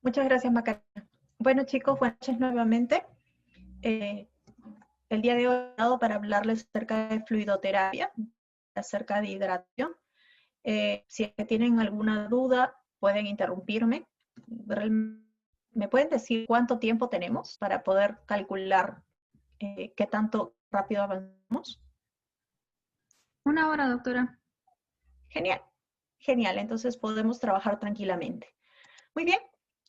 Muchas gracias, Macarena. Bueno, chicos, buenas noches nuevamente. El día de hoy he dado para hablarles acerca de fluidoterapia, acerca de hidratación. Si es que tienen alguna duda, pueden interrumpirme. ¿Me pueden decir cuánto tiempo tenemos para poder calcular qué tanto rápido avanzamos? 1 hora, doctora. Genial, genial. Entonces podemos trabajar tranquilamente. Muy bien,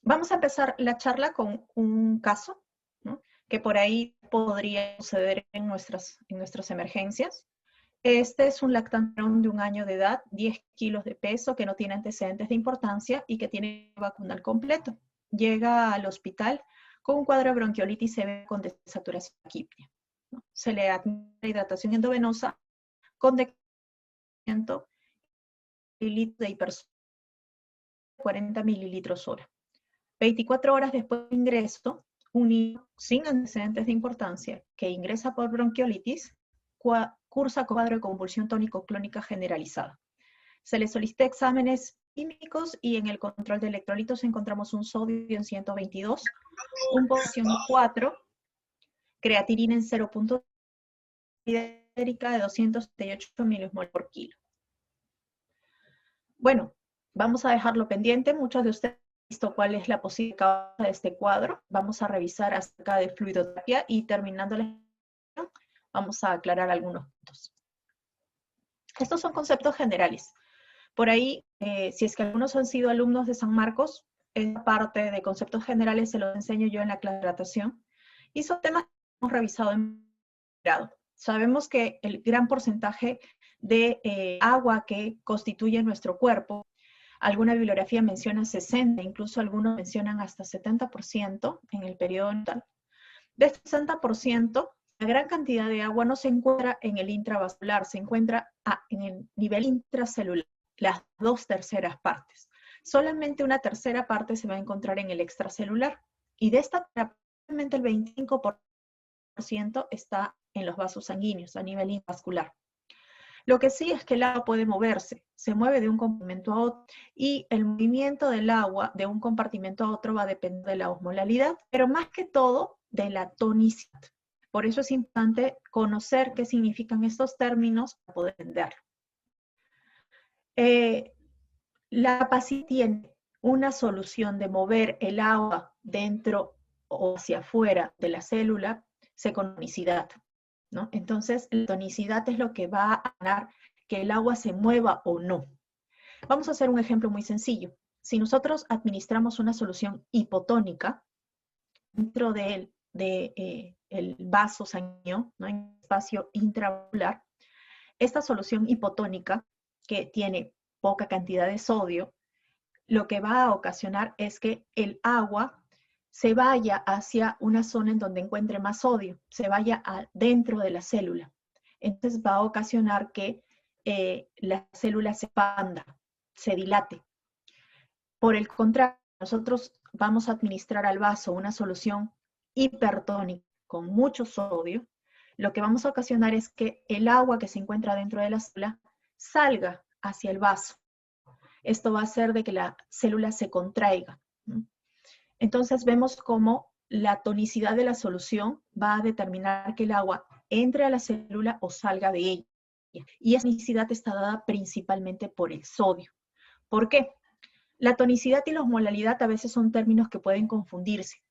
vamos a empezar la charla con un caso, ¿no?, que por ahí podría suceder en nuestras emergencias. Este es un lactante de 1 año de edad, 10 kilos de peso, que no tiene antecedentes de importancia y que tiene vacunal completo. Llega al hospital con un cuadro de bronquiolitis severa con desaturación química, ¿no? Se le administra hidratación endovenosa con decrecimiento de hipertensión 40 mililitros hora. 24 horas después de ingreso, un niño sin antecedentes de importancia que ingresa por bronquiolitis cursa cuadro de convulsión tónico-clónica generalizada. Se le solicita exámenes químicos y en el control de electrolitos encontramos un sodio en 122, un potasio en 4, creatinina en 0.2, hidérica de 278 milimol por kilo. Bueno, vamos a dejarlo pendiente. Muchos de ustedes han visto cuál es la posible causa de este cuadro. Vamos a revisar acerca de fluidoterapia y terminando la explicación, vamos a aclarar algunos puntos. Estos son conceptos generales. Por ahí, si es que algunos han sido alumnos de San Marcos, esta parte de conceptos generales se los enseño yo en la clase de hidratación. Y son temas que hemos revisado en grado. Sabemos que el gran porcentaje de agua que constituye nuestro cuerpo, alguna bibliografía menciona 60, incluso algunos mencionan hasta 70% en el periodo natal. De este 60%, la gran cantidad de agua no se encuentra en el intravascular, se encuentra en el nivel intracelular, las 2/3 partes. Solamente 1/3 parte se va a encontrar en el extracelular. Y de esta, aproximadamente el 25% está en los vasos sanguíneos a nivel intravascular. Lo que sí es que el agua puede moverse, se mueve de un compartimento a otro y el movimiento del agua de un compartimento a otro va a depender de la osmolalidad, pero más que todo de la tonicidad. Por eso es importante conocer qué significan estos términos para poder entenderlo. La capacidad tiene una solución de mover el agua dentro o hacia afuera de la célula, se conoce tonicidad, ¿no? Entonces, la tonicidad es lo que va a ganar que el agua se mueva o no. Vamos a hacer un ejemplo muy sencillo. Si nosotros administramos una solución hipotónica dentro del vaso sanguíneo, ¿no?, en el espacio intravascular, esta solución hipotónica, que tiene poca cantidad de sodio, lo que va a ocasionar es que el agua se vaya hacia una zona en donde encuentre más sodio, se vaya dentro de la célula. Entonces va a ocasionar que la célula se expanda, se dilate. Por el contrario, nosotros vamos a administrar al vaso una solución hipertónica con mucho sodio, lo que vamos a ocasionar es que el agua que se encuentra dentro de la célula salga hacia el vaso. Esto va a hacer de que la célula se contraiga, ¿no? Entonces vemos cómo la tonicidad de la solución va a determinar que el agua entre a la célula o salga de ella. Y esa tonicidad está dada principalmente por el sodio. ¿Por qué? La tonicidad y la osmolalidad a veces son términos que pueden confundirse.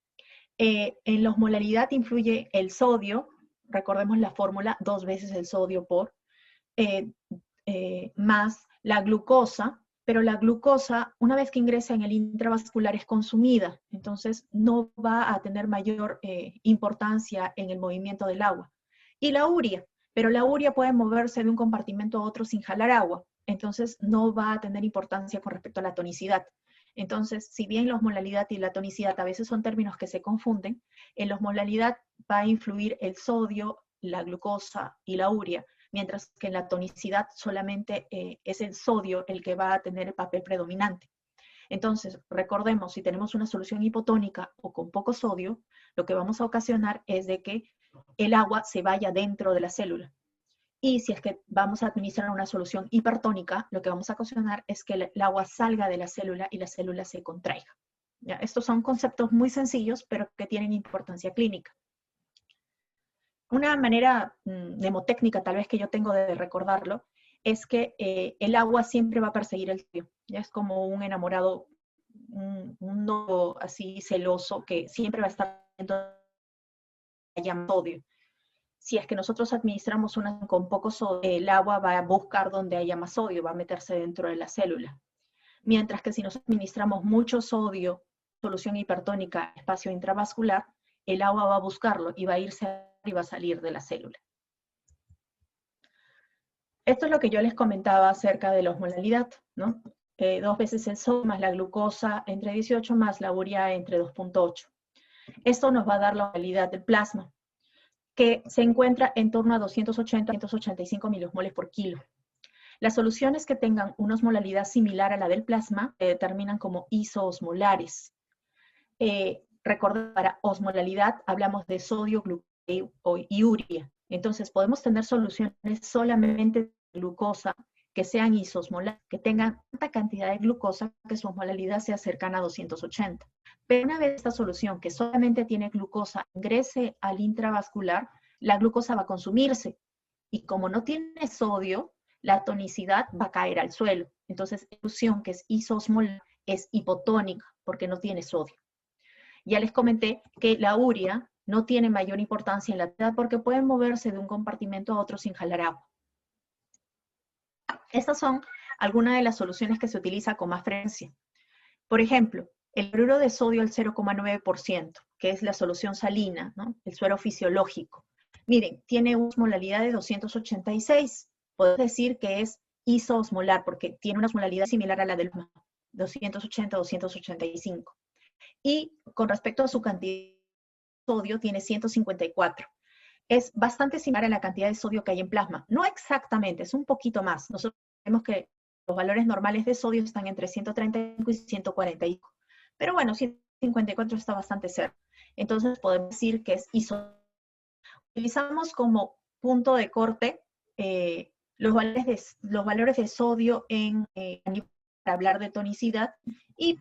En la osmolalidad influye el sodio, recordemos la fórmula, 2 veces el sodio por, más la glucosa, pero la glucosa, una vez que ingresa en el intravascular, es consumida, entonces no va a tener mayor importancia en el movimiento del agua. Y la urea, pero la urea puede moverse de un compartimento a otro sin jalar agua, entonces no va a tener importancia con respecto a la tonicidad. Entonces, si bien la osmolalidad y la tonicidad a veces son términos que se confunden, en la osmolalidad va a influir el sodio, la glucosa y la urea, mientras que en la tonicidad solamente es el sodio el que va a tener el papel predominante. Entonces, recordemos, si tenemos una solución hipotónica o con poco sodio, lo que vamos a ocasionar es de que el agua se vaya dentro de la célula. Y si es que vamos a administrar una solución hipertónica, lo que vamos a ocasionar es que el agua salga de la célula y la célula se contraiga. ¿Ya? Estos son conceptos muy sencillos, pero que tienen importancia clínica. Una manera mnemotécnica, tal vez que yo tengo de recordarlo, es que el agua siempre va a perseguir el sodio. Ya es como un enamorado, un novio así celoso que siempre va a estar viendo sodio. Si es que nosotros administramos una con poco sodio, el agua va a buscar donde haya más sodio, va a meterse dentro de la célula. Mientras que si nos administramos mucho sodio, solución hipertónica, espacio intravascular, el agua va a buscarlo y va a irse y va a salir de la célula. Esto es lo que yo les comentaba acerca de la osmolalidad, ¿no? 2 veces el sodio más la glucosa entre 18 más la urea entre 2.8. Esto nos va a dar la osmolalidad del plasma, que se encuentra en torno a 280-285 miliosmoles por kilo. Las soluciones que tengan una osmolalidad similar a la del plasma se determinan como isoosmolares. Recordad, para osmolalidad hablamos de sodio, glucosa y urea. Entonces podemos tener soluciones solamente de glucosa que sean isosmolares, que tengan tanta cantidad de glucosa que su osmolalidad sea cercana a 280. Pero una vez esta solución que solamente tiene glucosa ingrese al intravascular, la glucosa va a consumirse. Y como no tiene sodio, la tonicidad va a caer al suelo. Entonces, la solución que es isoosmolar es hipotónica porque no tiene sodio. Ya les comenté que la urea no tiene mayor importancia en la edad porque pueden moverse de un compartimento a otro sin jalar agua. Estas son algunas de las soluciones que se utilizan con más frecuencia. Por ejemplo, el cloruro de sodio al 0,9%, que es la solución salina, ¿no? El suero fisiológico. Miren, tiene una osmolalidad de 286. Podemos decir que es isoosmolar porque tiene una osmolalidad similar a la del 280-285. Y con respecto a su cantidad de sodio, tiene 154. Es bastante similar a la cantidad de sodio que hay en plasma. No exactamente, es un poquito más. Nosotros sabemos que los valores normales de sodio están entre 135 y 145. Pero bueno, 154 está bastante cerca. Entonces podemos decir que es isotónico. Utilizamos como punto de corte los valores de sodio para hablar de tonicidad y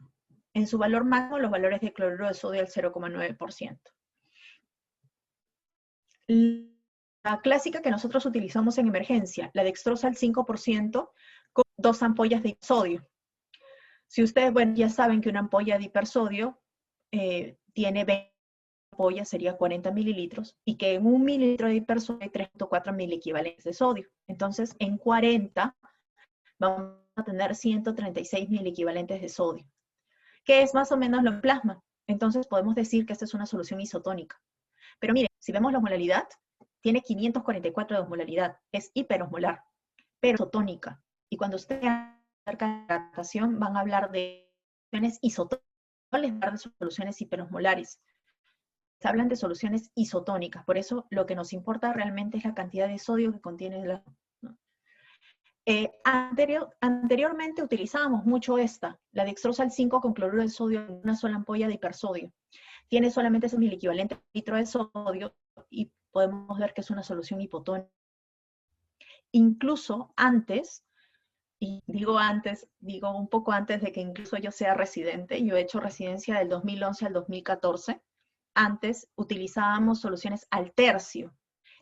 en su valor máximo los valores de cloruro de sodio al 0,9%. La clásica que nosotros utilizamos en emergencia, la dextrosa al 5% con 2 ampollas de sodio. Si ustedes, bueno, ya saben que una ampolla de hipersodio tiene 20 ampollas, sería 40 mililitros, y que en 1 mililitro de hipersodio hay 3.4 miliequivalentes de sodio. Entonces, en 40 vamos a tener 136 miliequivalentes de sodio, que es más o menos lo en plasma. Entonces, podemos decir que esta es una solución isotónica. Pero miren, si vemos la osmolalidad, tiene 544 de osmolalidad, es hiperosmolar, pero isotónica. Y cuando ustedes acerca de la hidratación, van a hablar de soluciones isotónicas, no les van a hablar de soluciones hiperosmolares. Se hablan de soluciones isotónicas, por eso lo que nos importa realmente es la cantidad de sodio que contiene la... ¿no? Anteriormente utilizábamos mucho la dextrosa al 5 con cloruro de sodio en una sola ampolla de hipersodio. Tiene solamente ese miliequivalente litro de sodio y podemos ver que es una solución hipotónica. Incluso antes, y digo un poco antes de que incluso yo sea residente, yo he hecho residencia del 2011 al 2014, antes utilizábamos soluciones al tercio.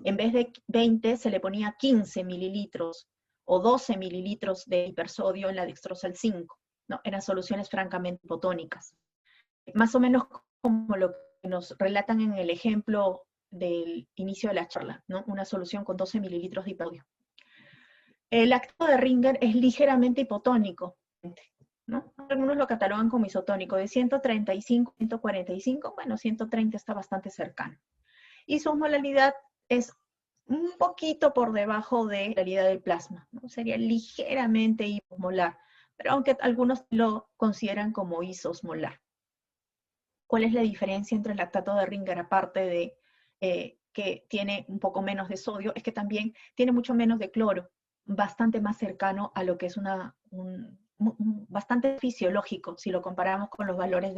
En vez de 20 se le ponía 15 mililitros o 12 mililitros de hipersodio en la dextrosa al 5. ¿No? Eran soluciones francamente hipotónicas. Más o menos como lo que nos relatan en el ejemplo del inicio de la charla, ¿no? Una solución con 12 mililitros de hipersodio. El lactato de Ringer es ligeramente hipotónico, ¿no? Algunos lo catalogan como isotónico, de 135 a 145, bueno, 130 está bastante cercano. Y su osmolalidad es un poquito por debajo de la osmolalidad del plasma, ¿no? Sería ligeramente hiposmolar, pero aunque algunos lo consideran como isosmolar. ¿Cuál es la diferencia entre el lactato de Ringer, aparte de que tiene un poco menos de sodio? Es que también tiene mucho menos de cloro, bastante más cercano a lo que es bastante fisiológico, si lo comparamos con los valores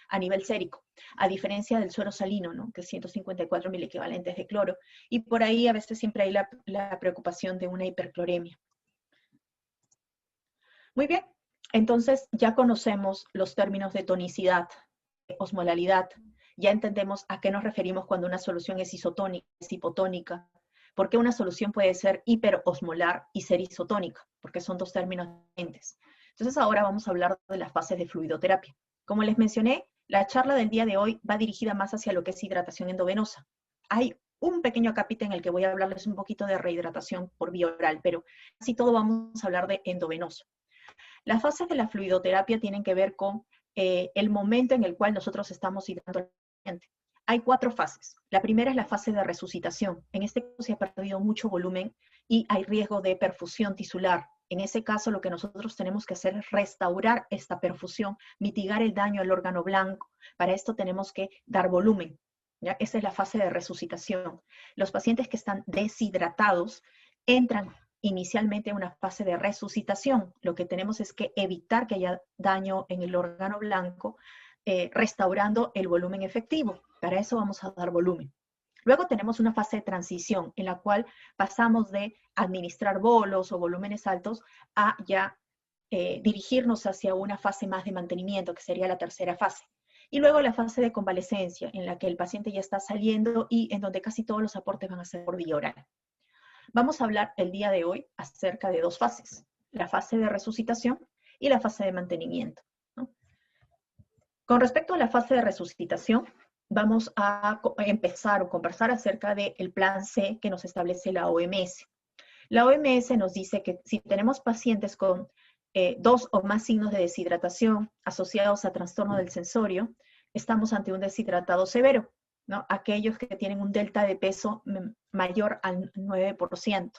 a nivel sérico, a diferencia del suero salino, ¿no? Que es 154 miliequivalentes de cloro, y por ahí a veces siempre hay la preocupación de una hipercloremia. Muy bien, Entonces ya conocemos los términos de tonicidad, de osmolalidad, ya entendemos a qué nos referimos cuando una solución es isotónica, es hipotónica, por qué una solución puede ser hiperosmolar y ser isotónica, porque son dos términos diferentes. Entonces ahora vamos a hablar de las fases de fluidoterapia. Como les mencioné, la charla del día de hoy va dirigida más hacia lo que es hidratación endovenosa. Hay un pequeño acápite en el que voy a hablarles un poquito de rehidratación por vía oral, pero casi todo vamos a hablar de endovenoso. Las fases de la fluidoterapia tienen que ver con el momento en el cual nosotros estamos hidratando al paciente. Hay 4 fases. La primera es la fase de resucitación. En este caso se ha perdido mucho volumen y hay riesgo de perfusión tisular. En ese caso lo que nosotros tenemos que hacer es restaurar esta perfusión, mitigar el daño al órgano blanco. Para esto tenemos que dar volumen, ¿ya? Esa es la fase de resucitación. Los pacientes que están deshidratados entran inicialmente una fase de resucitación. Lo que tenemos es que evitar que haya daño en el órgano blanco, restaurando el volumen efectivo. Para eso vamos a dar volumen. Luego tenemos una fase de transición en la cual pasamos de administrar bolos o volúmenes altos a ya dirigirnos hacia una fase más de mantenimiento, que sería la tercera fase. Y luego la fase de convalecencia, en la que el paciente ya está saliendo y en donde casi todos los aportes van a ser por vía oral. Vamos a hablar el día de hoy acerca de 2 fases, la fase de resucitación y la fase de mantenimiento, ¿no? Con respecto a la fase de resucitación, vamos a empezar o conversar acerca del plan C que nos establece la OMS. La OMS nos dice que si tenemos pacientes con 2 o más signos de deshidratación asociados a trastorno del sensorio, estamos ante un deshidratado severo, ¿no? Aquellos que tienen un delta de peso mayor al 9%,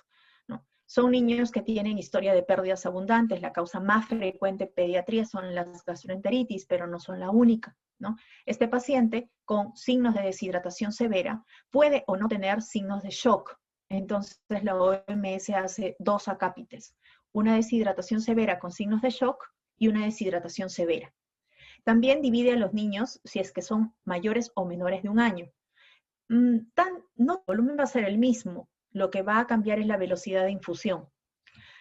¿no? Son niños que tienen historia de pérdidas abundantes. La causa más frecuente en pediatría son las gastroenteritis, pero no son la única, ¿no? Este paciente con signos de deshidratación severa puede o no tener signos de shock. Entonces la OMS hace 2 acápites, una deshidratación severa con signos de shock y una deshidratación severa. También divide a los niños si es que son mayores o menores de 1 año. No, el volumen va a ser el mismo, lo que va a cambiar es la velocidad de infusión.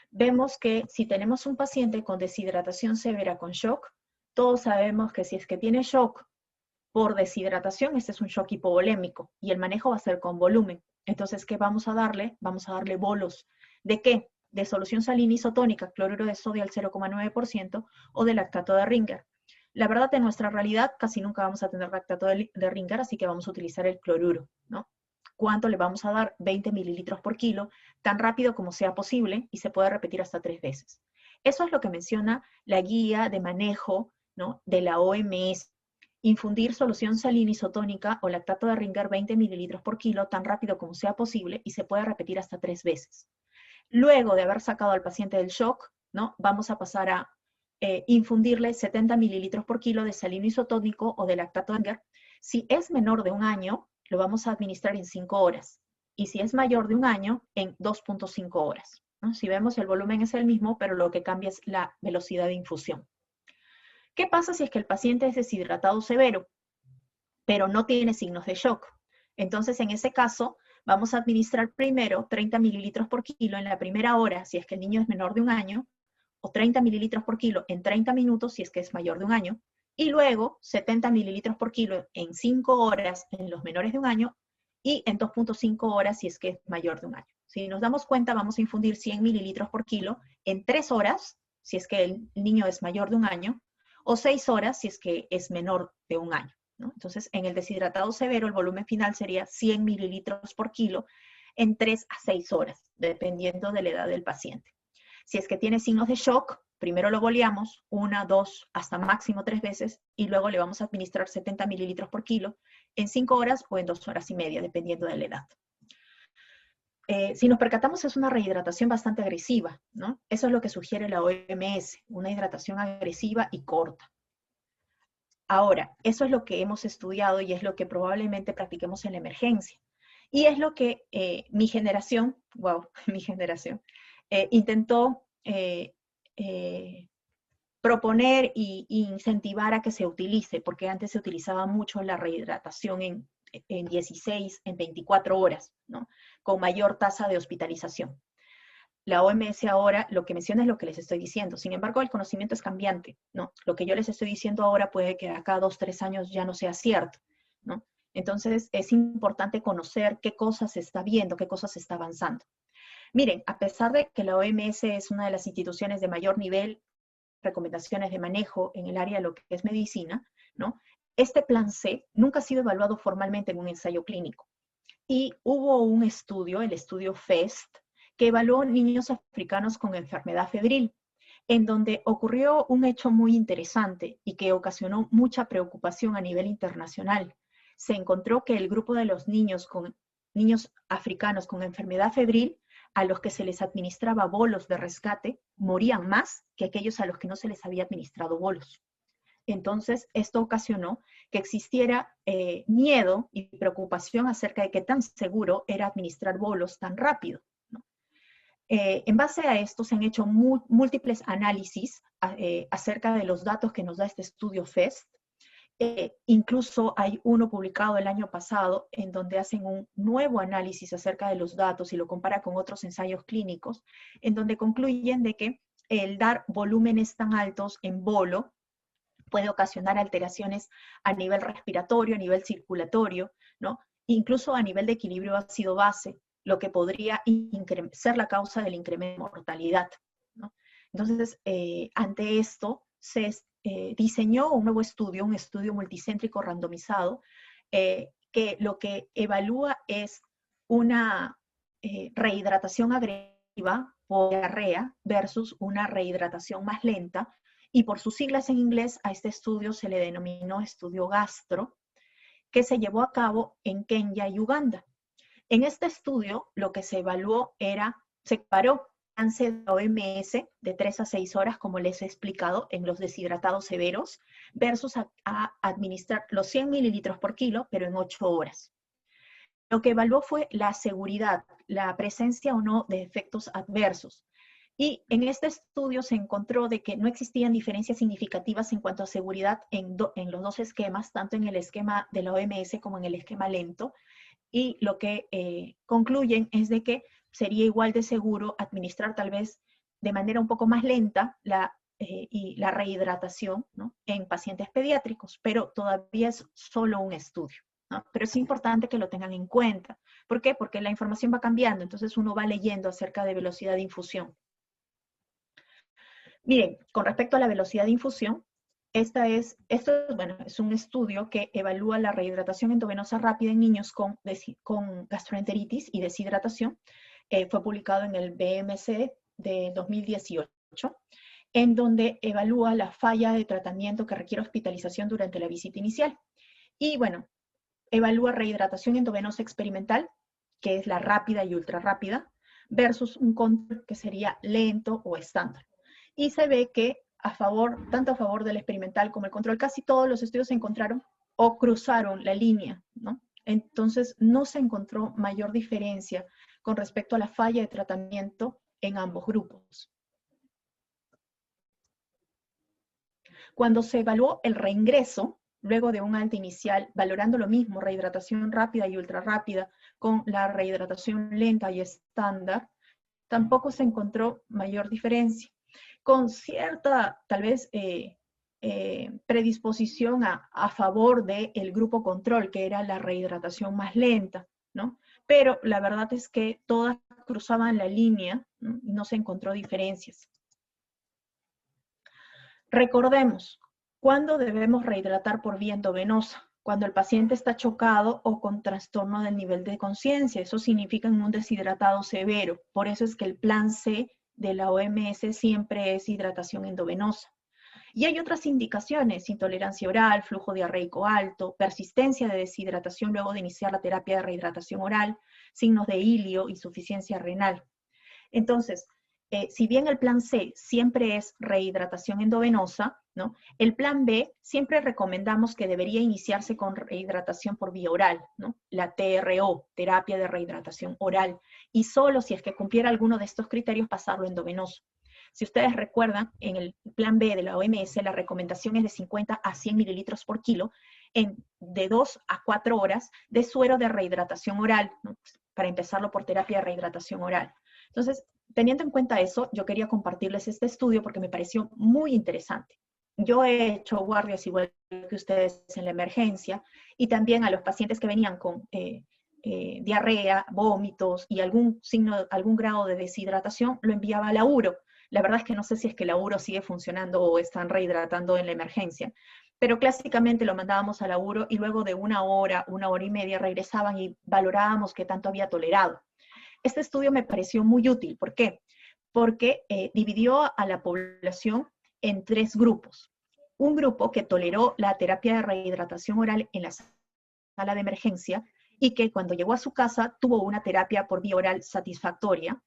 Vemos que si tenemos un paciente con deshidratación severa con shock, todos sabemos que si es que tiene shock por deshidratación, este es un shock hipovolémico y el manejo va a ser con volumen. Entonces, ¿qué vamos a darle? Vamos a darle bolos. ¿De qué? De solución salina isotónica, cloruro de sodio al 0,9% o de lactato de Ringer. La verdad, en nuestra realidad casi nunca vamos a tener lactato de Ringer, así que vamos a utilizar el cloruro, ¿no? ¿Cuánto le vamos a dar? 20 mililitros por kilo, tan rápido como sea posible, y se puede repetir hasta 3 veces. Eso es lo que menciona la guía de manejo, ¿no?, de la OMS. Infundir solución salina isotónica o lactato de Ringer 20 mililitros por kilo tan rápido como sea posible y se puede repetir hasta 3 veces. Luego de haber sacado al paciente del shock, ¿no?, vamos a pasar a infundirle 70 mililitros por kilo de salino isotónico o de lactato de Ringer. Si es menor de 1 año, lo vamos a administrar en 5 horas. Y si es mayor de 1 año, en 2.5 horas, ¿no? Si vemos, el volumen es el mismo, pero lo que cambia es la velocidad de infusión. ¿Qué pasa si es que el paciente es deshidratado severo, pero no tiene signos de shock? Entonces, en ese caso, vamos a administrar primero 30 mililitros por kilo en la primera hora, si es que el niño es menor de 1 año, o 30 mililitros por kilo en 30 minutos, si es que es mayor de 1 año, y luego 70 mililitros por kilo en 5 horas en los menores de 1 año, y en 2.5 horas si es que es mayor de 1 año. Si nos damos cuenta, vamos a infundir 100 mililitros por kilo en 3 horas, si es que el niño es mayor de 1 año, o 6 horas si es que es menor de 1 año, ¿no? Entonces, en el deshidratado severo, el volumen final sería 100 mililitros por kilo en 3 a 6 horas, dependiendo de la edad del paciente. Si es que tiene signos de shock, primero lo boleamos 1, 2, hasta máximo 3 veces, y luego le vamos a administrar 70 mililitros por kilo en 5 horas o en 2 horas y media, dependiendo de la edad. Si nos percatamos, es una rehidratación bastante agresiva, ¿no? Eso es lo que sugiere la OMS, una hidratación agresiva y corta. Ahora, eso es lo que hemos estudiado y es lo que probablemente practiquemos en la emergencia. Y es lo que mi generación, intentó proponer e incentivar a que se utilice, porque antes se utilizaba mucho la rehidratación en 16, en 24 horas, ¿no?, con mayor tasa de hospitalización. la OMS ahora lo que menciona es lo que les estoy diciendo. Sin embargo, el conocimiento es cambiante, ¿no? Lo que yo les estoy diciendo ahora puede que acá 2, 3 años ya no sea cierto, ¿no? Entonces, es importante conocer qué cosas se está viendo, qué cosas se está avanzando. Miren, a pesar de que la OMS es una de las instituciones de mayor nivel, recomendaciones de manejo en el área de lo que es medicina, ¿no? Este plan C nunca ha sido evaluado formalmente en un ensayo clínico. Y hubo un estudio, el estudio FEST, que evaluó niños africanos con enfermedad febril, en donde ocurrió un hecho muy interesante y que ocasionó mucha preocupación a nivel internacional. Se encontró que el grupo de los niños africanos con enfermedad febril, a los que se les administraba bolos de rescate, morían más que aquellos a los que no se les había administrado bolos. Entonces, esto ocasionó que existiera miedo y preocupación acerca de qué tan seguro era administrar bolos tan rápido, ¿no? En base a esto se han hecho múltiples análisis acerca de los datos que nos da este estudio FEST. Incluso hay uno publicado el año pasado en donde hacen un nuevo análisis acerca de los datos y lo compara con otros ensayos clínicos, en donde concluyen de que el dar volúmenes tan altos en bolo puede ocasionar alteraciones a nivel respiratorio, a nivel circulatorio, ¿no? Incluso a nivel de equilibrio ácido-base, lo que podría ser la causa del incremento de mortalidad, ¿no? Entonces, ante esto, se diseñó un nuevo estudio, un estudio multicéntrico randomizado, que lo que evalúa es una rehidratación agresiva por diarrea versus una rehidratación más lenta, y por sus siglas en inglés a este estudio se le denominó estudio GASTRO, que se llevó a cabo en Kenia y Uganda. En este estudio lo que se evaluó se comparó alcance de la OMS de 3 a 6 horas, como les he explicado, en los deshidratados severos, versus a administrar los 100 mililitros por kilo, pero en 8 horas. Lo que evaluó fue la seguridad, la presencia o no de efectos adversos. Y en este estudio se encontró de que no existían diferencias significativas en cuanto a seguridad en los dos esquemas, tanto en el esquema de la OMS como en el esquema lento. Y lo que concluyen es de que sería igual de seguro administrar tal vez de manera un poco más lenta la rehidratación, ¿no?, en pacientes pediátricos, pero todavía es solo un estudio, ¿no? Pero es importante que lo tengan en cuenta. ¿Por qué? Porque la información va cambiando, entonces uno va leyendo acerca de velocidad de infusión. Miren, con respecto a la velocidad de infusión, esto es un estudio que evalúa la rehidratación endovenosa rápida en niños con gastroenteritis y deshidratación. Fue publicado en el BMC de 2018, en donde evalúa la falla de tratamiento que requiere hospitalización durante la visita inicial. Y bueno, evalúa rehidratación endovenosa experimental, que es la rápida y ultra rápida, versus un control que sería lento o estándar. Y se ve que tanto a favor del experimental como el control, casi todos los estudios se encontraron o cruzaron la línea, ¿no? Entonces, no se encontró mayor diferencia con respecto a la falla de tratamiento en ambos grupos. Cuando se evaluó el reingreso, luego de un alta inicial, valorando lo mismo, rehidratación rápida y ultra rápida, con la rehidratación lenta y estándar, tampoco se encontró mayor diferencia, con cierta, tal vez, predisposición a favor del grupo control, que era la rehidratación más lenta, ¿no? Pero la verdad es que todas cruzaban la línea, ¿no?, y no se encontró diferencias. Recordemos, ¿cuándo debemos rehidratar por vía endovenosa? Cuando el paciente está chocado o con trastorno del nivel de conciencia. Eso significa en un deshidratado severo. Por eso es que el plan C de la OMS siempre es hidratación endovenosa. Y hay otras indicaciones: intolerancia oral, flujo diarreico alto, persistencia de deshidratación luego de iniciar la terapia de rehidratación oral, signos de hilio, insuficiencia renal. Entonces, si bien el plan C siempre es rehidratación endovenosa, ¿no?, el plan B siempre recomendamos que debería iniciarse con rehidratación por vía oral, ¿no?, la TRO, terapia de rehidratación oral, y solo si es que cumpliera alguno de estos criterios pasarlo endovenoso. Si ustedes recuerdan, en el plan B de la OMS la recomendación es de 50 a 100 mililitros por kilo de 2 a 4 horas de suero de rehidratación oral, ¿no?, para empezarlo por terapia de rehidratación oral. Entonces, teniendo en cuenta eso, yo quería compartirles este estudio porque me pareció muy interesante. Yo he hecho guardias igual que ustedes en la emergencia y también a los pacientes que venían con diarrea, vómitos y algún signo, algún grado de deshidratación, lo enviaba a la URO. La verdad es que no sé si es que la URO sigue funcionando o están rehidratando en la emergencia, pero clásicamente lo mandábamos a la URO y luego de una hora y media regresaban y valorábamos qué tanto había tolerado. Este estudio me pareció muy útil. ¿Por qué? Porque dividió a la población en 3 grupos. Un grupo que toleró la terapia de rehidratación oral en la sala de emergencia y que cuando llegó a su casa tuvo una terapia por vía oral satisfactoria.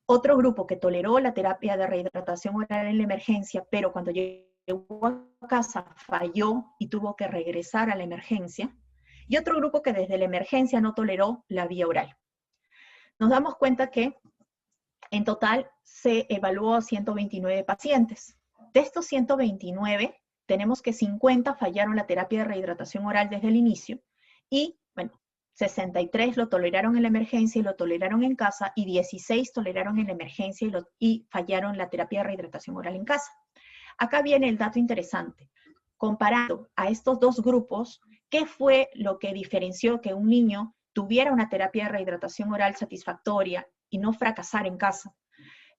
Otro grupo que toleró la terapia de rehidratación oral en la emergencia, pero cuando llegó a casa falló y tuvo que regresar a la emergencia. Y otro grupo que desde la emergencia no toleró la vía oral. Nos damos cuenta que en total se evaluó a 129 pacientes. De estos 129, tenemos que 50 fallaron la terapia de rehidratación oral desde el inicio y, bueno, 63 lo toleraron en la emergencia y lo toleraron en casa y 16 toleraron en la emergencia y fallaron la terapia de rehidratación oral en casa. Acá viene el dato interesante. Comparando a estos dos grupos, ¿qué fue lo que diferenció que un niño tuviera una terapia de rehidratación oral satisfactoria y no fracasar en casa?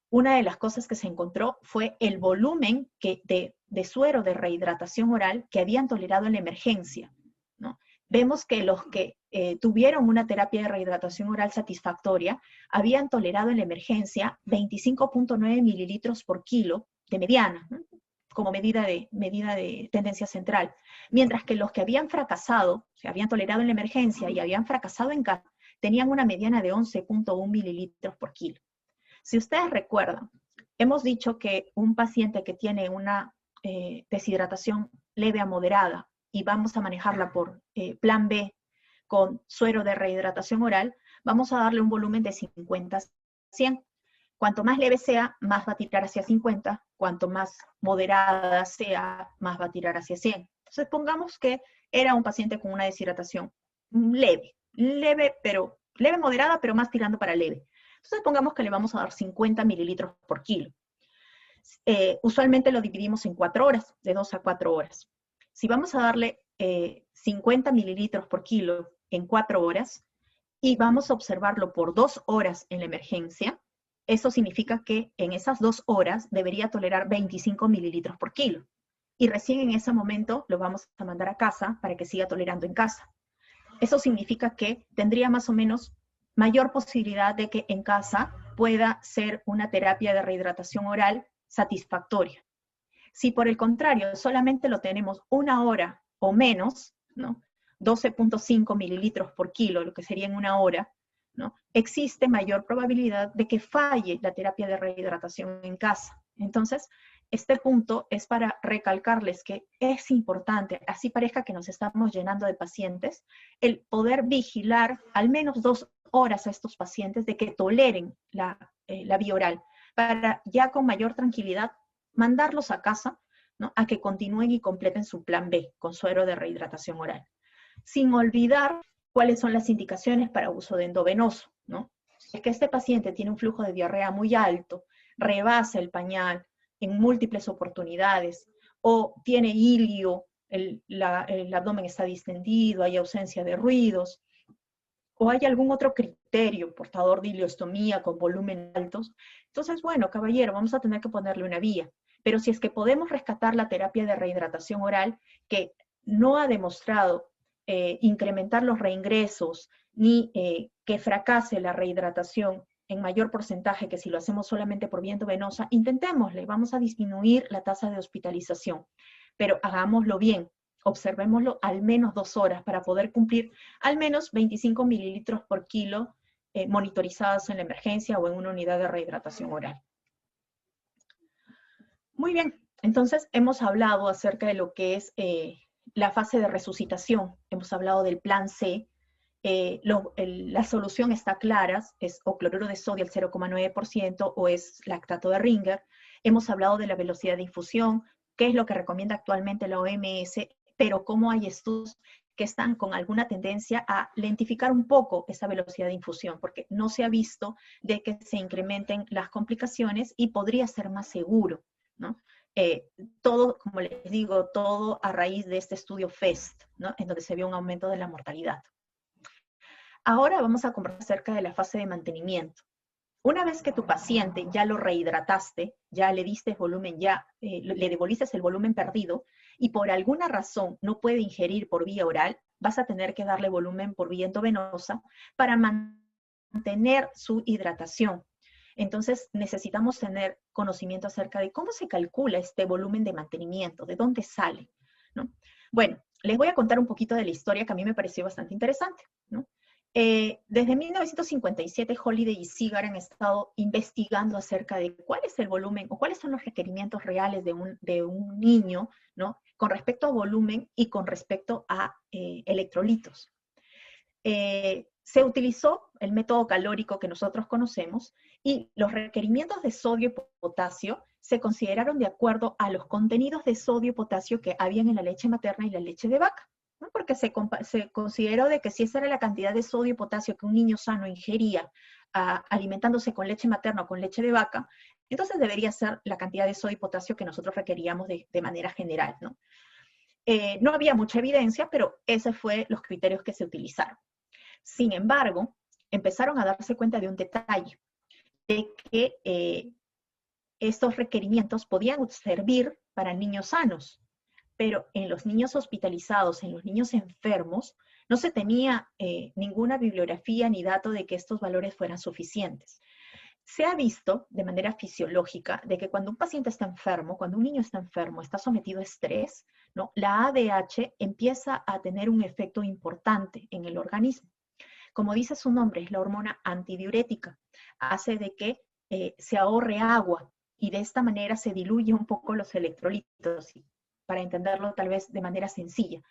Una de las cosas que se encontró fue el volumen de suero de rehidratación oral que habían tolerado en la emergencia, ¿no? Vemos que los que tuvieron una terapia de rehidratación oral satisfactoria habían tolerado en la emergencia 25.9 mililitros por kilo de mediana, ¿no? Como medida de tendencia central, mientras que los que habían fracasado, o sea, habían tolerado en la emergencia y habían fracasado en casa, tenían una mediana de 11.1 mililitros por kilo. Si ustedes recuerdan, hemos dicho que un paciente que tiene una deshidratación leve a moderada y vamos a manejarla por plan B con suero de rehidratación oral, vamos a darle un volumen de 50-100. Cuanto más leve sea, más va a tirar hacia 50. Cuanto más moderada sea, más va a tirar hacia 100. Entonces, pongamos que era un paciente con una deshidratación leve, leve moderada, pero más tirando para leve. Entonces, pongamos que le vamos a dar 50 mililitros por kilo. Usualmente lo dividimos en 4 horas, de 2 a 4 horas. Si vamos a darle 50 mililitros por kilo en 4 horas y vamos a observarlo por 2 horas en la emergencia, eso significa que en esas 2 horas debería tolerar 25 mililitros por kilo. Y recién en ese momento lo vamos a mandar a casa para que siga tolerando en casa. Eso significa que tendría más o menos mayor posibilidad de que en casa pueda ser una terapia de rehidratación oral satisfactoria. Si por el contrario solamente lo tenemos 1 hora o menos, ¿no? 12.5 mililitros por kilo, lo que sería en 1 hora, ¿no? Existe mayor probabilidad de que falle la terapia de rehidratación en casa. Entonces, este punto es para recalcarles que es importante, así parezca que nos estamos llenando de pacientes, el poder vigilar al menos 2 horas a estos pacientes de que toleren la vía oral, para ya con mayor tranquilidad mandarlos a casa, ¿no? A que continúen y completen su plan B con suero de rehidratación oral. Sin olvidar cuáles son las indicaciones para uso de endovenoso, ¿no? Es que este paciente tiene un flujo de diarrea muy alto, rebasa el pañal en múltiples oportunidades, o tiene ilio, el abdomen está distendido, hay ausencia de ruidos, o hay algún otro criterio, portador de ileostomía con volumen altos, entonces, bueno, caballero, vamos a tener que ponerle una vía. Pero si es que podemos rescatar la terapia de rehidratación oral, que no ha demostrado incrementar los reingresos, ni que fracase la rehidratación en mayor porcentaje que si lo hacemos solamente por vía endovenosa, intentémosle, vamos a disminuir la tasa de hospitalización, pero hagámoslo bien, observémoslo al menos 2 horas para poder cumplir al menos 25 mililitros por kilo monitorizados en la emergencia o en una unidad de rehidratación oral. Muy bien, entonces hemos hablado acerca de lo que es la fase de resucitación, hemos hablado del plan C, la solución está clara, es o cloruro de sodio al 0,9% o es lactato de Ringer. Hemos hablado de la velocidad de infusión, qué es lo que recomienda actualmente la OMS, pero cómo hay estudios que están con alguna tendencia a lentificar un poco esa velocidad de infusión, porque no se ha visto de que se incrementen las complicaciones y podría ser más seguro, ¿no? Todo, como les digo, todo a raíz de este estudio FEST, ¿no? En donde se vio un aumento de la mortalidad. Ahora vamos a conversar acerca de la fase de mantenimiento. Una vez que tu paciente ya lo rehidrataste, ya le diste volumen, ya le devolviste el volumen perdido, y por alguna razón no puede ingerir por vía oral, vas a tener que darle volumen por vía endovenosa para mantener su hidratación. Entonces necesitamos tener conocimiento acerca de cómo se calcula este volumen de mantenimiento, de dónde sale, ¿no? Bueno, les voy a contar un poquito de la historia que a mí me pareció bastante interesante, ¿no? Desde 1957, Holliday y Seagar han estado investigando acerca de cuál es el volumen o cuáles son los requerimientos reales de un niño, ¿no? Con respecto a volumen y con respecto a electrolitos. Se utilizó el método calórico que nosotros conocemos y los requerimientos de sodio y potasio se consideraron de acuerdo a los contenidos de sodio y potasio que habían en la leche materna y la leche de vaca, ¿no? Porque se consideró de que si esa era la cantidad de sodio y potasio que un niño sano ingería alimentándose con leche materna o con leche de vaca, entonces debería ser la cantidad de sodio y potasio que nosotros requeríamos de manera general, ¿no? No había mucha evidencia, pero esos fueron los criterios que se utilizaron. Sin embargo, empezaron a darse cuenta de un detalle, de que estos requerimientos podían servir para niños sanos, pero en los niños hospitalizados, en los niños enfermos, no se tenía ninguna bibliografía ni dato de que estos valores fueran suficientes. Se ha visto de manera fisiológica de que cuando un paciente está enfermo, cuando un niño está enfermo, está sometido a estrés, ¿no? La ADH empieza a tener un efecto importante en el organismo. Como dice su nombre, es la hormona antidiurética. Hace de que se ahorre agua y de esta manera se diluye un poco los electrolitos. Para entenderlo tal vez de manera sencilla,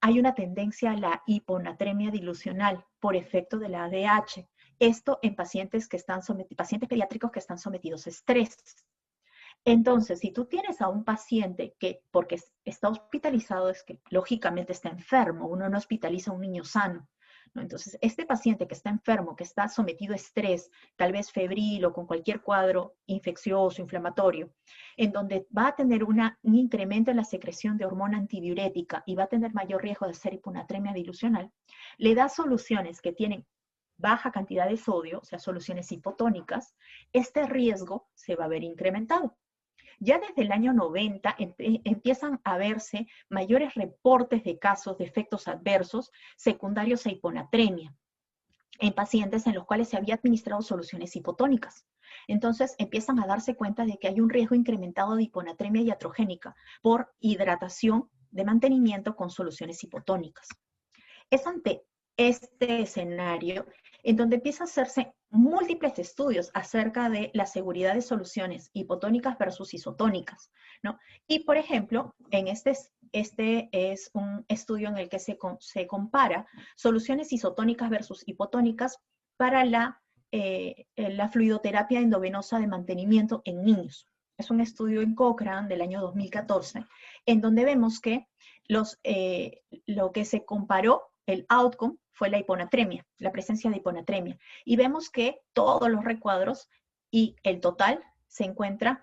hay una tendencia a la hiponatremia dilucional por efecto de la ADH. Esto en pacientes pediátricos que están sometidos a estrés. Entonces, si tú tienes a un paciente que, porque está hospitalizado, es que lógicamente está enfermo, uno no hospitaliza a un niño sano, ¿no? Entonces, este paciente que está enfermo, que está sometido a estrés, tal vez febril o con cualquier cuadro infeccioso, inflamatorio, en donde va a tener un incremento en la secreción de hormona antidiurética y va a tener mayor riesgo de ser hiponatremia dilucional, le da soluciones que tienen baja cantidad de sodio, o sea, soluciones hipotónicas, este riesgo se va a ver incrementado. Ya desde el año 90 empiezan a verse mayores reportes de casos de efectos adversos secundarios a hiponatremia en pacientes en los cuales se había administrado soluciones hipotónicas. Entonces empiezan a darse cuenta de que hay un riesgo incrementado de hiponatremia iatrogénica por hidratación de mantenimiento con soluciones hipotónicas. Es ante este escenario en donde empieza a hacerse múltiples estudios acerca de la seguridad de soluciones hipotónicas versus isotónicas, ¿no? Y, por ejemplo, en este es un estudio en el que se compara soluciones isotónicas versus hipotónicas para la fluidoterapia endovenosa de mantenimiento en niños. Es un estudio en Cochrane del año 2014, en donde vemos que lo que se comparó, el outcome, fue la hiponatremia, la presencia de hiponatremia. Y vemos que todos los recuadros y el total se encuentra,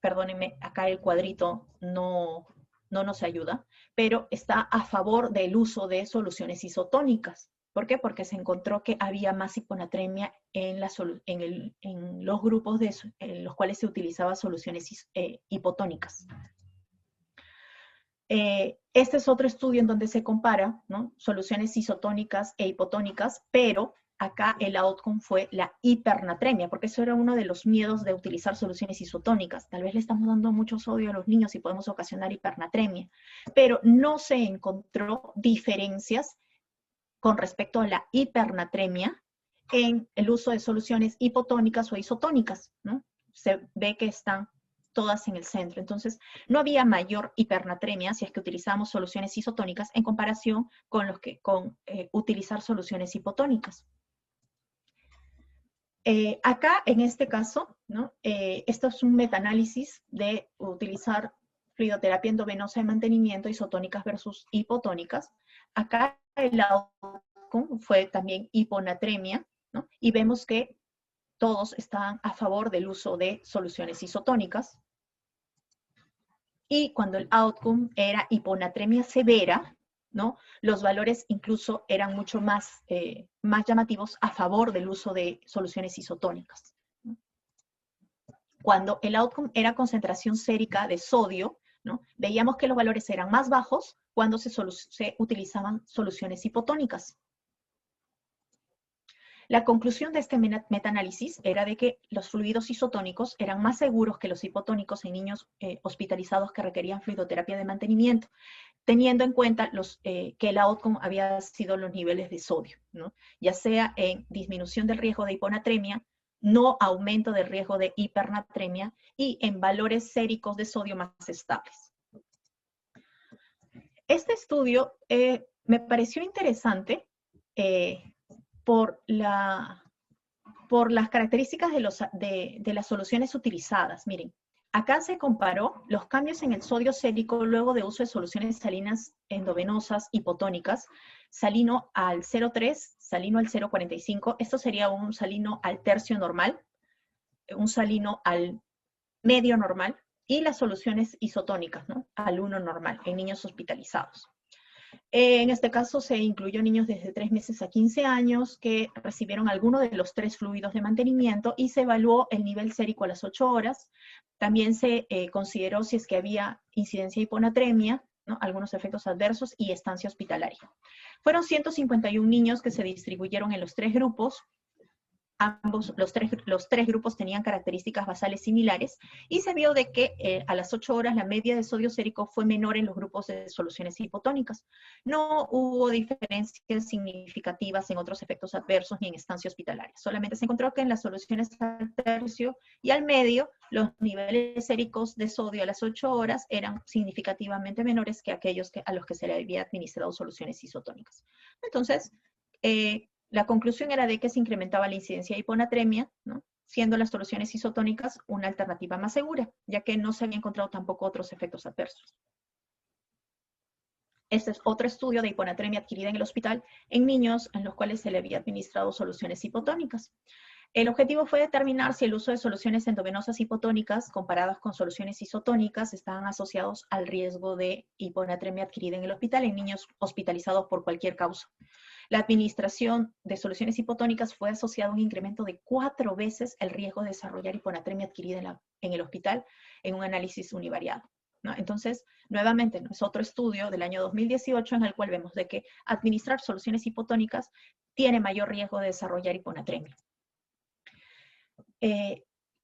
perdónenme, acá el cuadrito no nos ayuda, pero está a favor del uso de soluciones isotónicas. ¿Por qué? Porque se encontró que había más hiponatremia en los grupos en los cuales se utilizaban soluciones hipotónicas. Este es otro estudio en donde se compara, ¿no?, soluciones isotónicas e hipotónicas, pero acá el outcome fue la hipernatremia, porque eso era uno de los miedos de utilizar soluciones isotónicas. Tal vez le estamos dando mucho sodio a los niños y podemos ocasionar hipernatremia, pero no se encontró diferencias con respecto a la hipernatremia en el uso de soluciones hipotónicas o isotónicas, ¿no? Se ve que están todas en el centro. Entonces, no había mayor hipernatremia si es que utilizamos soluciones isotónicas en comparación con utilizar soluciones hipotónicas. Acá, en este caso, ¿no? Esto es un metaanálisis de utilizar fluidoterapia endovenosa de mantenimiento, isotónicas versus hipotónicas. Acá el outcome fue también hiponatremia, ¿no? Y vemos que todos estaban a favor del uso de soluciones isotónicas. Y cuando el outcome era hiponatremia severa, ¿no? Los valores incluso eran mucho más, más llamativos a favor del uso de soluciones isotónicas. Cuando el outcome era concentración sérica de sodio, ¿no? Veíamos que los valores eran más bajos cuando se utilizaban soluciones hipotónicas. La conclusión de este metaanálisis era de que los fluidos isotónicos eran más seguros que los hipotónicos en niños hospitalizados que requerían fluidoterapia de mantenimiento, teniendo en cuenta que el outcome había sido los niveles de sodio, ¿no? Ya sea en disminución del riesgo de hiponatremia, no aumento del riesgo de hipernatremia y en valores séricos de sodio más estables. Este estudio me pareció interesante por las características de las soluciones utilizadas. Miren, acá se comparó los cambios en el sodio sérico luego de uso de soluciones salinas endovenosas hipotónicas, salino al 0,3, salino al 0,45. Esto sería un salino al tercio normal, un salino al medio normal, y las soluciones isotónicas, ¿no? Al 1 normal, en niños hospitalizados. En este caso se incluyó niños desde 3 meses a 15 años que recibieron alguno de los 3 fluidos de mantenimiento y se evaluó el nivel sérico a las 8 horas. También se consideró si es que había incidencia de hiponatremia, ¿no? Algunos efectos adversos y estancia hospitalaria. Fueron 151 niños que se distribuyeron en los 3 grupos. Los tres grupos tenían características basales similares y se vio de que a las 8 horas la media de sodio sérico fue menor en los grupos de soluciones hipotónicas. No hubo diferencias significativas en otros efectos adversos ni en estancia hospitalaria. Solamente se encontró que en las soluciones al tercio y al medio los niveles séricos de sodio a las 8 horas eran significativamente menores que aquellos a los que se le había administrado soluciones isotónicas. Entonces, la conclusión era de que se incrementaba la incidencia de hiponatremia, ¿no? Siendo las soluciones isotónicas una alternativa más segura, ya que no se habían encontrado tampoco otros efectos adversos. Este es otro estudio de hiponatremia adquirida en el hospital en niños en los cuales se le había administrado soluciones hipotónicas. El objetivo fue determinar si el uso de soluciones endovenosas hipotónicas comparadas con soluciones isotónicas estaban asociados al riesgo de hiponatremia adquirida en el hospital en niños hospitalizados por cualquier causa. La administración de soluciones hipotónicas fue asociada a un incremento de 4 veces el riesgo de desarrollar hiponatremia adquirida en el hospital en un análisis univariado, ¿no? Entonces, nuevamente, ¿no? Es otro estudio del año 2018 en el cual vemos de que administrar soluciones hipotónicas tiene mayor riesgo de desarrollar hiponatremia.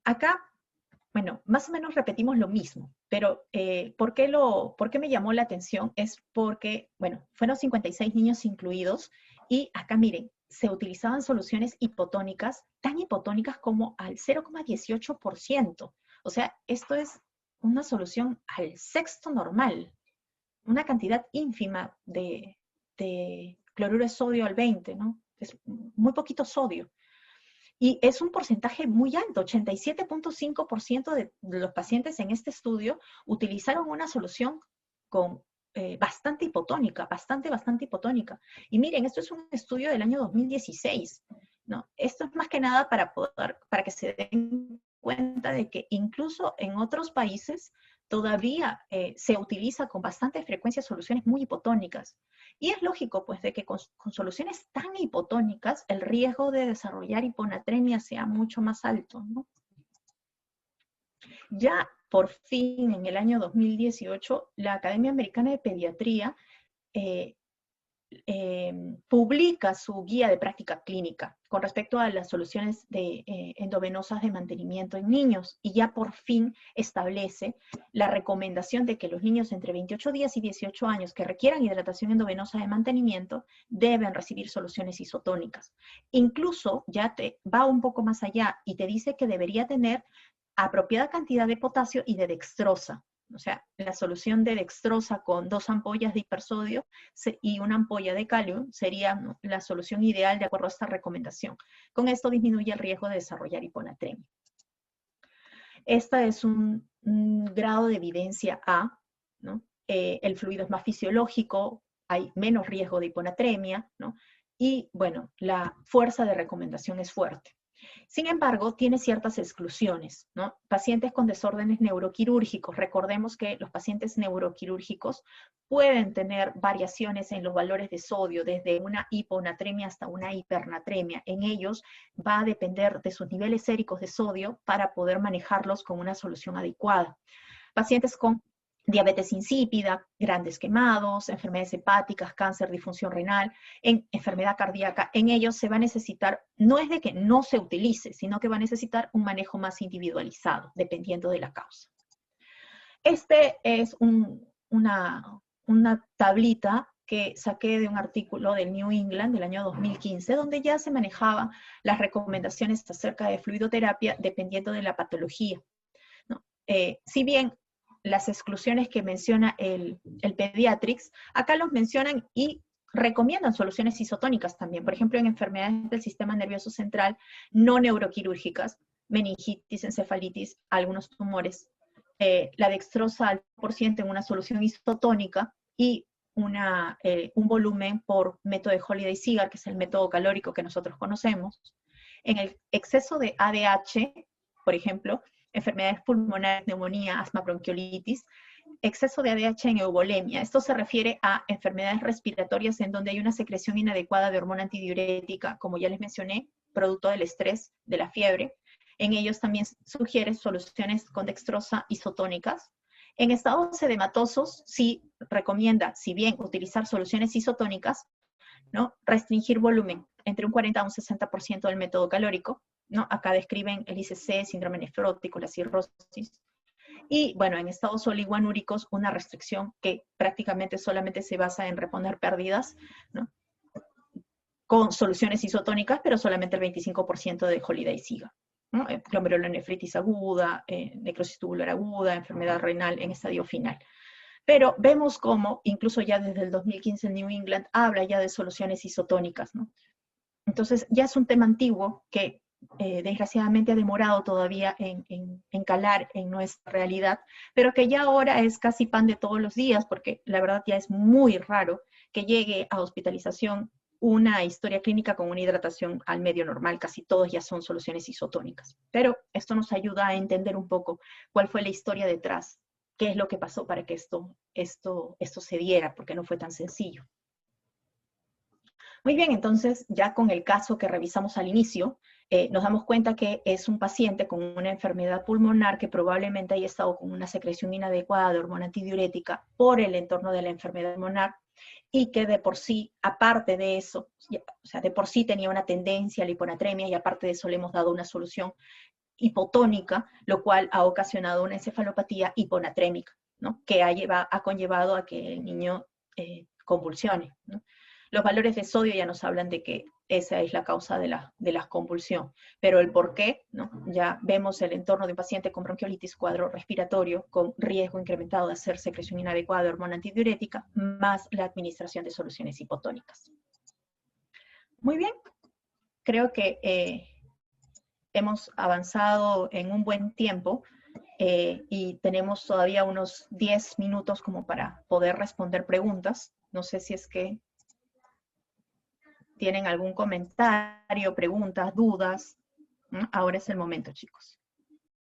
Acá, bueno, más o menos repetimos lo mismo, pero ¿por qué me llamó la atención? Es porque, bueno, fueron 56 niños incluidos y acá miren, se utilizaban soluciones hipotónicas, tan hipotónicas como al 0,18%. O sea, esto es una solución al sexto normal, una cantidad ínfima de cloruro de sodio al 20, ¿no? Es muy poquito sodio. Y es un porcentaje muy alto, 87.5% de los pacientes en este estudio utilizaron una solución con bastante hipotónica, bastante hipotónica. Y miren, esto es un estudio del año 2016, ¿no? Esto es más que nada para que se den cuenta de que incluso en otros países todavía se utiliza con bastante frecuencia soluciones muy hipotónicas. Y es lógico, pues, de que con soluciones tan hipotónicas el riesgo de desarrollar hiponatremia sea mucho más alto, ¿no? Ya por fin, en el año 2018, la Academia Americana de Pediatría publica su guía de práctica clínica con respecto a las soluciones endovenosas de mantenimiento en niños, y ya por fin establece la recomendación de que los niños entre 28 días y 18 años que requieran hidratación endovenosa de mantenimiento deben recibir soluciones isotónicas. Incluso ya te va un poco más allá y te dice que debería tener apropiada cantidad de potasio y de dextrosa. O sea, la solución de dextrosa con 2 ampollas de hipersodio y una ampolla de calio sería la solución ideal de acuerdo a esta recomendación. Con esto disminuye el riesgo de desarrollar hiponatremia. Esta es un grado de evidencia A, ¿no? El fluido es más fisiológico, hay menos riesgo de hiponatremia, ¿no? Y bueno, la fuerza de recomendación es fuerte. Sin embargo, tiene ciertas exclusiones, ¿no? Pacientes con desórdenes neuroquirúrgicos, recordemos que los pacientes neuroquirúrgicos pueden tener variaciones en los valores de sodio, desde una hiponatremia hasta una hipernatremia. En ellos va a depender de sus niveles séricos de sodio para poder manejarlos con una solución adecuada. Pacientes con diabetes insípida, grandes quemados, enfermedades hepáticas, cáncer, disfunción renal, en enfermedad cardíaca, en ellos se va a necesitar, no es de que no se utilice, sino que va a necesitar un manejo más individualizado, dependiendo de la causa. Este es una tablita que saqué de un artículo del New England del año 2015, donde ya se manejaban las recomendaciones acerca de fluidoterapia dependiendo de la patología, ¿no? Si bien las exclusiones que menciona el Pediatrics, acá los mencionan y recomiendan soluciones isotónicas también. Por ejemplo, en enfermedades del sistema nervioso central no neuroquirúrgicas, meningitis, encefalitis, algunos tumores, la dextrosa al % en una solución isotónica y un volumen por método de Holiday-Segar, que es el método calórico que nosotros conocemos. En el exceso de ADH, por ejemplo, enfermedades pulmonares, neumonía, asma, bronquiolitis, exceso de ADH en eubolemia. Esto se refiere a enfermedades respiratorias en donde hay una secreción inadecuada de hormona antidiurética, como ya les mencioné, producto del estrés, de la fiebre. En ellos también sugiere soluciones con dextrosa isotónicas. En estados edematosos sí recomienda, si bien utilizar soluciones isotónicas, ¿no? Restringir volumen entre un 40 a un 60% del método calórico, ¿no? Acá describen el ICC, síndrome nefrótico, la cirrosis. Y bueno, en estados oliguanúricos, una restricción que prácticamente solamente se basa en reponer pérdidas, ¿no? Con soluciones isotónicas, pero solamente el 25% de Holiday-Segar, ¿no? Glomerulonefritis aguda, necrosis tubular aguda, enfermedad renal en estadio final. Pero vemos cómo, incluso ya desde el 2015 en New England, habla ya de soluciones isotónicas, ¿no? Entonces ya es un tema antiguo que desgraciadamente ha demorado todavía en calar en nuestra realidad, pero que ya ahora es casi pan de todos los días, porque la verdad ya es muy raro que llegue a hospitalización una historia clínica con una hidratación al medio normal. Casi todos ya son soluciones isotónicas. Pero esto nos ayuda a entender un poco cuál fue la historia detrás, qué es lo que pasó para que esto se diera, porque no fue tan sencillo. Muy bien, entonces ya con el caso que revisamos al inicio, nos damos cuenta que es un paciente con una enfermedad pulmonar que probablemente haya estado con una secreción inadecuada de hormona antidiurética por el entorno de la enfermedad pulmonar y que de por sí, aparte de eso, o sea, de por sí tenía una tendencia a la hiponatremia y aparte de eso le hemos dado una solución hipotónica, lo cual ha ocasionado una encefalopatía hiponatrémica, ¿no? Que ha conllevado a que el niño convulsione, ¿no? Los valores de sodio ya nos hablan de que esa es la causa de la convulsión, pero el por qué, ¿no? Ya vemos el entorno de un paciente con bronquiolitis, cuadro respiratorio, con riesgo incrementado de hacer secreción inadecuada de hormona antidiurética, más la administración de soluciones hipotónicas. Muy bien, creo que hemos avanzado en un buen tiempo y tenemos todavía unos 10 minutos como para poder responder preguntas. No sé si es que tienen algún comentario, preguntas, dudas. Ahora es el momento, chicos.